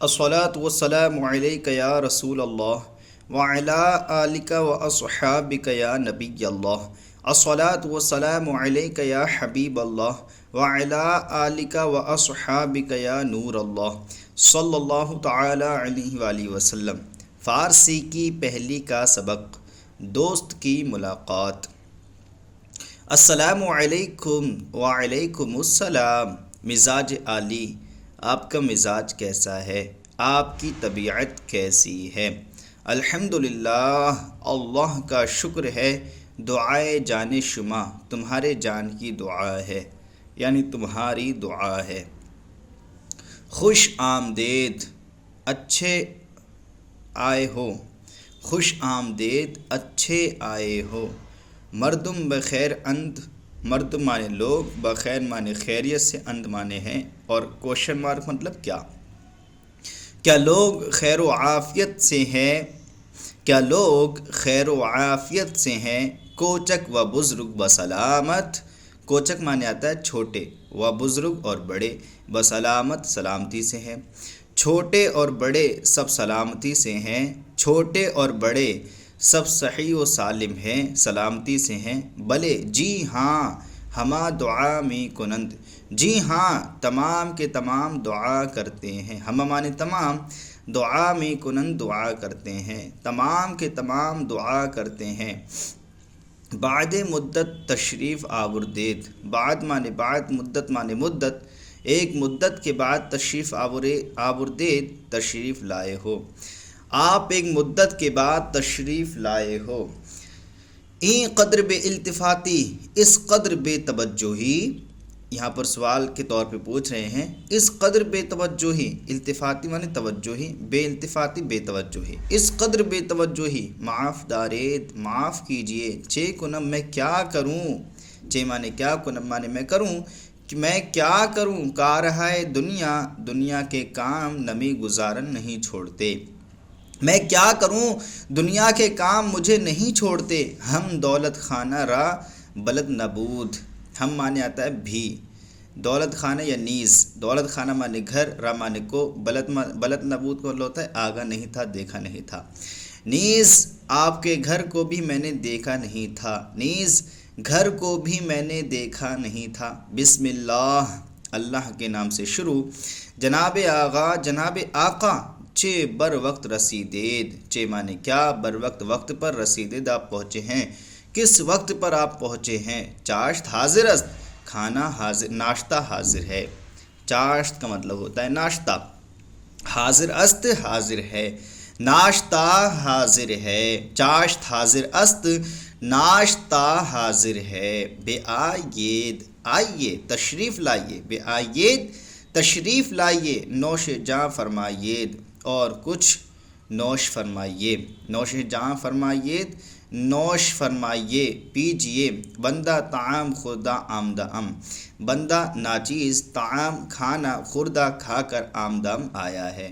الصلاۃ والسلام علیک یا رسول اللہ وعلی آلک و اصحابک یا نبی اللہ۔ الصلاۃ والسلام علیک یا حبیب اللہ وعلی آلک و اصحابک یا نور اللہ صلی اللہ تعالی علیہ وآلہ وسلم۔ فارسی کی پہلی کا سبق، دوست کی ملاقات۔ السلام علیکم وعلیکم السلام۔ مزاج عالی، آپ کا مزاج کیسا ہے؟ آپ کی طبیعت کیسی ہے؟ الحمدللہ، اللہ کا شکر ہے۔ دعائے جان شما تمہارے جان کی دعا ہے، یعنی تمہاری دعا ہے۔ خوش آمدید، اچھے آئے ہو۔ خوش آمدید، اچھے آئے ہو۔ مردم بخیر اند، مرد مانے لوگ، بخیر مانے خیریت سے، اند مانے ہیں، اور کوشچن مارک مطلب کیا لوگ خیر و عافیت سے ہیں؟ کیا لوگ خیر و عافیت سے ہیں؟ کوچک و بزرگ بسلامت۔ کوچک مانے آتا ہے چھوٹے، و بزرگ اور بڑے، بسلامت سلامتی سے ہیں۔ چھوٹے اور بڑے سب سلامتی سے ہیں۔ چھوٹے اور بڑے سب صحیح و سالم ہیں، سلامتی سے ہیں۔ بلے جی ہاں، ہما دعا میں کنند۔ جی ہاں، تمام کے تمام دعا کرتے ہیں۔ ہما مانے تمام، دعا میں کنند دعا کرتے ہیں، تمام کے تمام دعا کرتے ہیں۔ بعد مدت تشریف آوردید۔ بعد مانے بعد، مدت مانے مدت، ایک مدت کے بعد تشریف آوردید، تشریف لائے ہو۔ آپ ایک مدت کے بعد تشریف لائے ہو۔ این قدر بے التفاتی، اس قدر بے توجہی۔ یہاں پر سوال کے طور پہ پوچھ رہے ہیں، اس قدر بے توجہی، التفاتی مانے توجہی، بے التفاتی بے توجہی، اس قدر بے توجہی، معاف دارید، معاف کیجئے، چے کنم میں کیا کروں، چے مانے کیا، کنم مانے میں کروں، کہ میں کیا کروں، کارہا دنیا، دنیا کے کام نمی گزارن نہیں چھوڑتے۔ میں کیا کروں، دنیا کے کام مجھے نہیں چھوڑتے۔ ہم دولت خانہ را بلد نبود۔ ہم مانے آتا ہے بھی، دولت خانہ یا نیز، دولت خانہ مانے گھر، را مانے کو، بلد نبود کو ہوتا ہے آگاہ نہیں تھا، دیکھا نہیں تھا۔ نیز آپ کے گھر کو بھی میں نے دیکھا نہیں تھا، نیز گھر کو بھی میں نے دیکھا نہیں تھا۔ بسم اللہ، اللہ کے نام سے شروع۔ جناب آغا، جناب آقا، چے بر وقت رسیدید۔ چے مانے کیا، بر وقت، وقت پر، رسیدید آپ پہنچے ہیں۔ کس وقت پر آپ پہنچے ہیں؟ چاشت حاضر است، کھانا حاضر، ناشتہ حاضر ہے۔ چاشت کا مطلب ہوتا ہے ناشتہ، حاضر است حاضر ہے، ناشتہ حاضر ہے۔ چاشت حاضر است، ناشتہ حاضر ہے۔ بے آیید، آئیے، تشریف لائیے، بے آیید، تشریف لائیے، نوش جاں فرمائیے، اور کچھ نوش فرمائیے، نوش جاں فرمائیے، نوش فرمائیے، پیجئے۔ بندہ طعام خوردہ آمدہ ام، بندہ ناچیز طعام کھانا خوردہ کھا کر آمدم آیا ہے،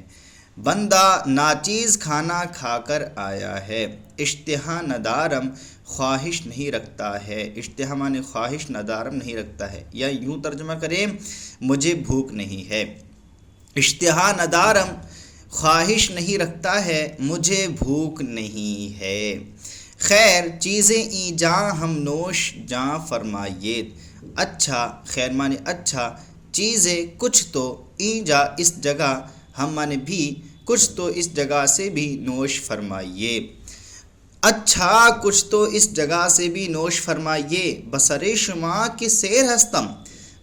بندہ ناچیز کھانا کھا کر آیا ہے۔ اشتہا ندارم، خواہش نہیں رکھتا ہے۔ اشتہا مانے خواہش، ندارم نہیں رکھتا ہے، یا یوں ترجمہ کریں، مجھے بھوک نہیں ہے۔ اشتہا ندارم، خواہش نہیں رکھتا ہے، مجھے بھوک نہیں ہے۔ خیر چیزیں ای جاں ہم نوش جاں فرمائیے۔ اچھا، خیر مانے اچھا، چیزیں کچھ تو، ای جا اس جگہ، ہم مانے بھی، کچھ تو اس جگہ سے بھی نوش فرمائیے۔ اچھا کچھ تو اس جگہ سے بھی نوش فرمائیے۔ بسر شما کی سیر ہستم،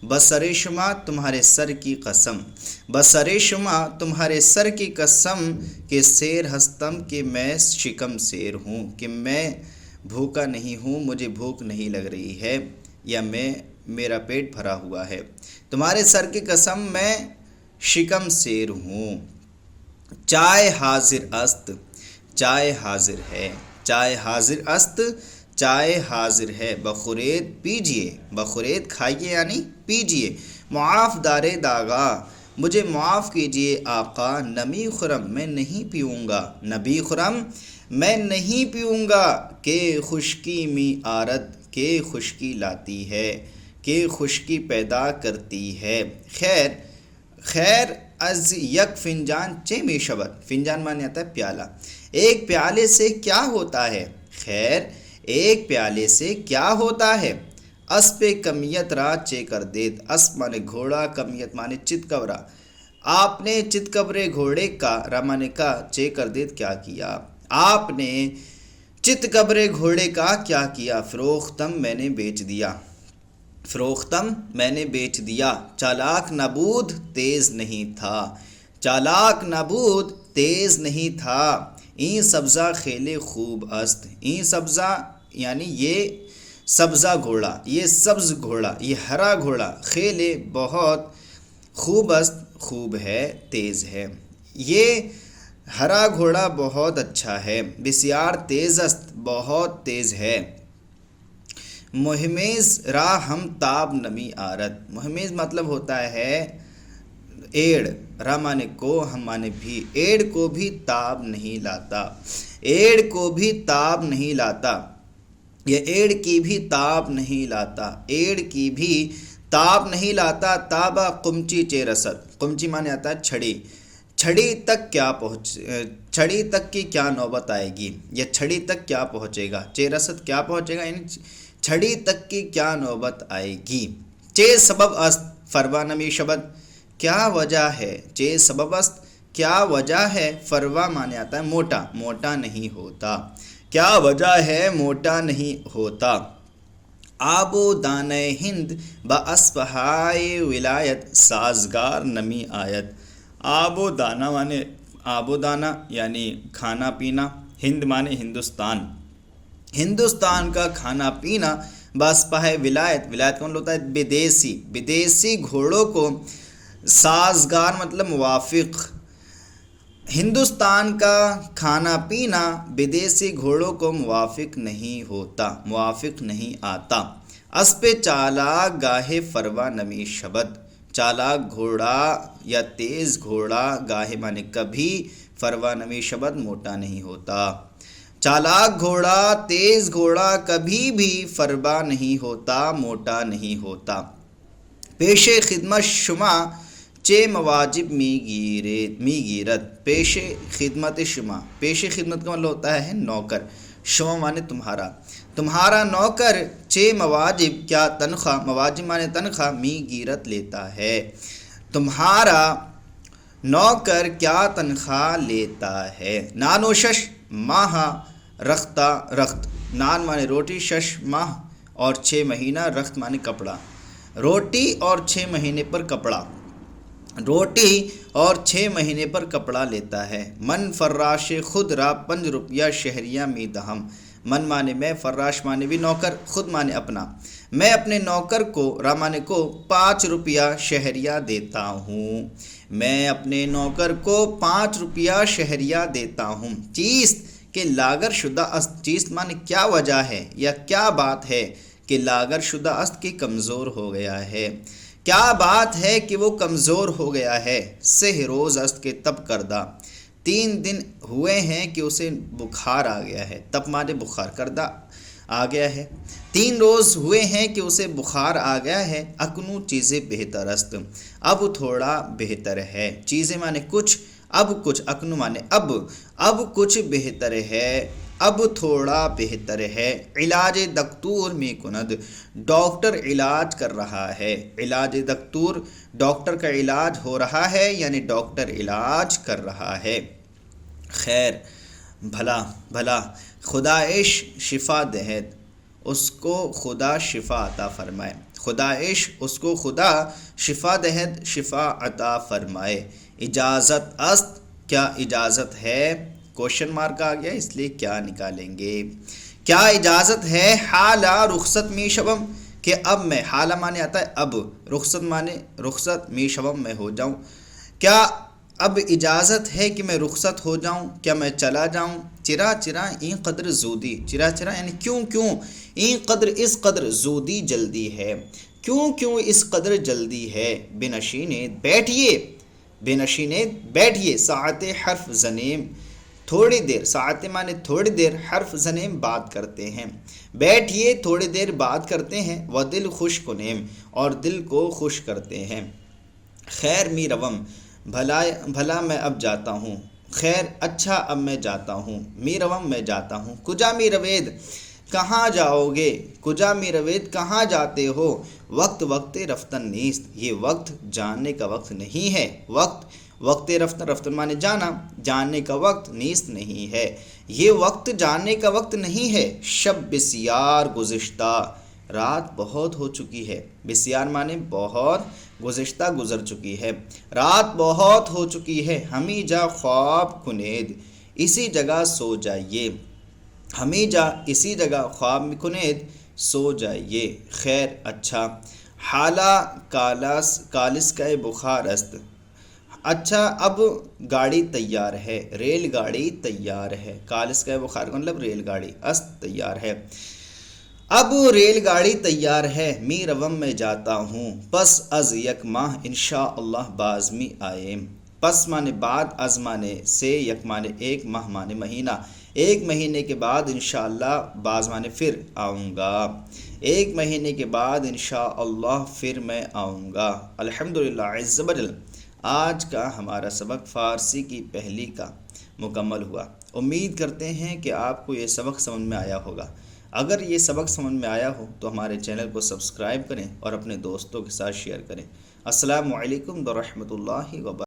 بسر شما تمہارے سر کی قسم، بسر شما تمہارے سر کی قسم، کہ سیر ہستم کہ میں شکم سیر ہوں، کہ میں بھوکا نہیں ہوں، مجھے بھوک نہیں لگ رہی ہے، یا میرا پیٹ بھرا ہوا ہے۔ تمہارے سر کی قسم میں شکم سیر ہوں۔ چائے حاضر است، چائے حاضر ہے، چائے حاضر است، چائے حاضر ہے۔ بخورید، پیجئے، بخورید کھائیے یعنی پیجئے۔ معاف دارید آغا، مجھے معاف کیجئے آقا، نمی خرم، میں نہیں پیوں گا، نبی خرم، میں نہیں پیوں گا، کہ خشکی می آرد، کہ خشکی لاتی ہے، کہ خشکی پیدا کرتی ہے۔ خیر، خیر از یک فنجان چه می شود، فنجان معنی آتا ہے پیالہ، ایک پیالے سے کیا ہوتا ہے، خیر ایک پیالے سے کیا ہوتا ہے، اس پہ کمیت را چے کر دیت، اس مانے گھوڑا، کمیت مانے چت کورا، آپ نے چت کبرے گھوڑے کا، را مانے کا، چے کر دیت کیا کیا، آپ نے چت کبرے گھوڑے کا کیا کیا، فروختم میں نے بیچ دیا، فروختم میں نے بیچ دیا، چالاک نبود تیز نہیں تھا، چالاک نبود تیز نہیں تھا، این سبزہ خیلے خوب است، این سبزہ یعنی یہ سبزہ گھوڑا، یہ سبز گھوڑا، یہ ہرا گھوڑا، خیلے بہت، خوب است خوب ہے تیز ہے، یہ ہرا گھوڑا بہت اچھا ہے، بسیار تیز است بہت تیز ہے، مہمیز را ہم تاب نمی آرد، مہمیز مطلب ہوتا ہے ایڑ، را مانے کو، ہم مانے بھی، ایڑ کو بھی تاب نہیں لاتا، ایڑ کو بھی تاب نہیں لاتا، یہ ایڑ کی بھی تاب نہیں لاتا، ایڑ کی بھی تاب نہیں لاتا، تابا قمچی چے رسد، قمچی مانے آتا ہے چھڑی، چھڑی تک کیا چھڑی تک کی کیا نوبت آئے گی، یا چھڑی تک کیا پہنچے گا، چے رسد کیا پہنچے گا، یعنی چھڑی تک کی کیا نوبت آئے گی، چے سبب است فروا نمی شبد، کیا وجہ ہے، چے سبب است کیا وجہ ہے، فروا مانے آتا ہے موٹا، موٹا نہیں ہوتا، کیا وجہ ہے موٹا نہیں ہوتا، آب و دانہ ہند با اسپہائے ولایت سازگار نمی آیت، آب و دانہ مانے آب و دانہ یعنی کھانا پینا، ہند مانے ہندوستان، ہندوستان کا کھانا پینا، باسپہ ولایت، ولایت کون ہوتا ہے، بدیسی، بدیسی گھوڑوں کو، سازگار مطلب موافق، ہندوستان کا کھانا پینا بدیسی گھوڑوں کو موافق نہیں ہوتا، موافق نہیں آتا، اسپِ چالاک گاہے فروا نمی شبد، چالاک گھوڑا یا تیز گھوڑا، گاہے مانے کبھی، فروا نمی شبد موٹا نہیں ہوتا، چالاک گھوڑا تیز گھوڑا کبھی بھی فربا نہیں ہوتا، موٹا نہیں ہوتا، پیش خدمت شما چے مواجب می گیرد، پیش خدمت شما، پیش خدمت کا مطلب ہوتا ہے نوکر، شما مانے تمہارا، تمہارا نوکر چے مواجب کیا تنخواہ، مواجب مانے تنخواہ، می گیرت لیتا ہے، تمہارا نوکر کیا تنخواہ لیتا ہے، نان و شش ماہ رختہ رخت، نان مانے روٹی، شش ماہ اور 6 مہینہ، رخت مانے کپڑا، روٹی اور 6 مہینے پر کپڑا، روٹی اور 6 مہینے پر کپڑا لیتا ہے، من فراش خود را 5 روپیہ شہریہ می دہم، من مانے میں، فراش مانے بھی نوکر، خود مانے اپنا، میں اپنے نوکر کو، را مانے کو 5 روپیہ شہریہ دیتا ہوں، میں اپنے نوکر کو 5 روپیہ شہریہ دیتا ہوں، چیست کہ لاگر شدہ است، چیست مانے کیا وجہ ہے یا کیا بات ہے کہ لاگر شدہ است کہ کمزور ہو گیا ہے، کیا بات ہے کہ وہ کمزور ہو گیا ہے، سہ روز است کہ تب کردہ، 3 دن ہوئے ہیں کہ اسے بخار آ گیا ہے، تب مانے بخار، کردہ آ گیا ہے، 3 روز ہوئے ہیں کہ اسے بخار آ گیا ہے، اکنو چیزیں بہتر است، اب تھوڑا بہتر ہے، چیزیں مانے کچھ، اب کچھ، اکنو مانے اب کچھ بہتر ہے، اب تھوڑا بہتر ہے، علاج دکتور میں کند، ڈاکٹر علاج کر رہا ہے، علاج دکتور ڈاکٹر کا علاج ہو رہا ہے، یعنی ڈاکٹر علاج کر رہا ہے، خیر بھلا بھلا، خدایش شفا دہد، اس کو خدا شفا عطا فرمائے، خدایش اس کو خدا شفا دہد، شفا عطا فرمائے، اجازت است کیا اجازت ہے، کوشچن مارک آ گیا اس لیے کیا نکالیں گے، کیا اجازت ہے، حالا رخصت می شبم کہ اب میں، حالا مانے آتا ہے اب، رخصت مانے رخصت، می شبم میں ہو جاؤں، کیا اب اجازت ہے کہ میں رخصت ہو جاؤں، کیا میں چلا جاؤں، چرا چرا این قدر زودی، چرا چرا یعنی کیوں کیوں، این قدر اس قدر، زودی جلدی ہے، کیوں کیوں اس قدر جلدی ہے، بے نشینے بیٹھیے، بے نشینے بیٹھیے، ساعت حرف زنیم تھوڑی دیر، ساعت مانے تھوڑی دیر، حرف زنیم بات کرتے ہیں، بیٹھیے تھوڑی دیر بات کرتے ہیں، و دل خوش کنیم اور دل کو خوش کرتے ہیں، خیر می روم بھلا میں اب جاتا ہوں، خیر اچھا اب میں جاتا ہوں، می روم میں جاتا ہوں، کجا می روید کہاں جاؤ گے، کجا می روید کہاں جاتے ہو، وقت رفتن نیست یہ وقت جاننے کا وقت نہیں ہے، وقت رفتن مانے جانا، جاننے کا وقت نیست نہیں ہے، یہ وقت جاننے کا وقت نہیں ہے، شب بسیار گزشتہ رات بہت ہو چکی ہے، بسیار مانے بہت، گزشتہ گزر چکی ہے، رات بہت ہو چکی ہے، ہمیں جا خواب کنید اسی جگہ سو جائیے، ہمیں جا اسی جگہ خواب میں کنید سو جائیے، خیر اچھا، حالہ کالس کا بخار است، اچھا اب گاڑی تیار ہے، ریل گاڑی تیار ہے، کالس کا بخار کا مطلب ریل گاڑی، است تیار ہے، اب ریل گاڑی تیار ہے، می روم میں جاتا ہوں، پس از یک ماہ انشاءاللہ باز می آئیم، پس مانے بعد، از مانے سے، یک مانے ایک، ماہ مانے مہینہ، ایک مہینے کے بعد انشاءاللہ، باز مانے پھر آؤں گا، ایک مہینے کے بعد انشاءاللہ پھر میں آؤں گا۔ الحمدللہ عز و جل، آج کا ہمارا سبق فارسی کی پہلی کا مکمل ہوا۔ امید کرتے ہیں کہ آپ کو یہ سبق سمجھ میں آیا ہوگا۔ اگر یہ سبق سمجھ میں آیا ہو تو ہمارے چینل کو سبسکرائب کریں اور اپنے دوستوں کے ساتھ شیئر کریں۔ السلام علیکم ورحمۃ اللہ وبرکاتہ۔